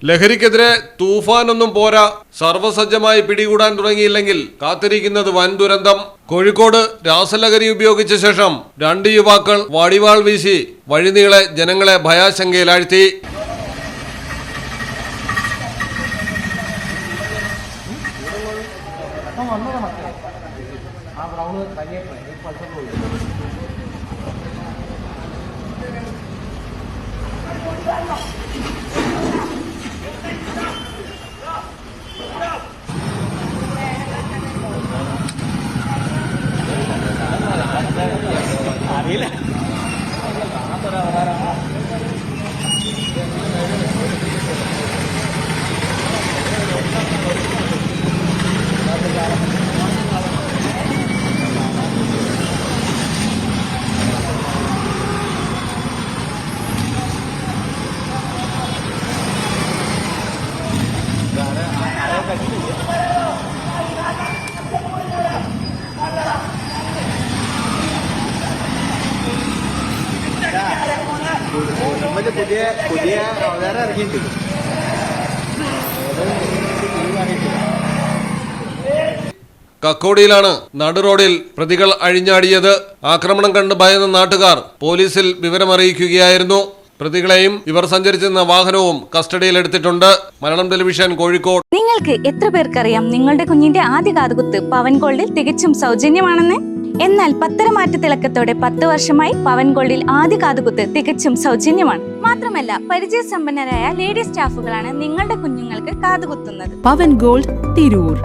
ലഹരിക്കെതിരെ തൂഫാനൊന്നും പോരാ, സർവ്വസജ്ജമായി പിടികൂടാൻ തുടങ്ങിയില്ലെങ്കിൽ കാത്തിരിക്കുന്നത് വൻ ദുരന്തം. കോഴിക്കോട് രാസലഹരി ഉപയോഗിച്ച ശേഷം 2 യുവാക്കൾ വടിവാൾ വീശി വഴിനീളെ ജനങ്ങളെ ഭയാശങ്കയിലാഴ്ത്തി. പുതിയ അവതാരം ഇറങ്ങിയിട്ടുണ്ട്. കക്കോടിയിലാണ് നടുറോഡിൽ പ്രതികൾ അഴിഞ്ഞാടിയത്. ആക്രമണം കണ്ട് ഭയന്ന നാട്ടുകാർ പോലീസിൽ വിവരമറിയിക്കുകയായിരുന്നു. പ്രതികളെയും ഇവർ സഞ്ചരിച്ചിരുന്ന വാഹനവും കസ്റ്റഡിയിലെടുത്തിട്ടുണ്ട്. മലയാളം ടെലിവിഷൻ, കോഴിക്കോട്. നിങ്ങൾക്ക് എത്ര പേർക്കറിയാം നിങ്ങളുടെ കുഞ്ഞിന്റെ ആദ്യ കാതുകുത്ത് പവൻ ഗോൾഡിൽ തികച്ചും സൗജന്യമാണെന്ന്? എന്നാൽ പത്തരമാറ്റ തിളക്കത്തോടെ 10 വർഷമായി പവൻ ഗോൾഡിൽ ആദ്യ കാതുകുത്ത് തികച്ചും സൗജന്യമാണ്. മാത്രമല്ല, പരിചയസമ്പന്നരായ ലേഡി സ്റ്റാഫുകളാണ് നിങ്ങളുടെ കുഞ്ഞുങ്ങൾക്ക് കാതുകുത്തുന്നത്. പവൻ ഗോൾഡ്, തിരൂർ.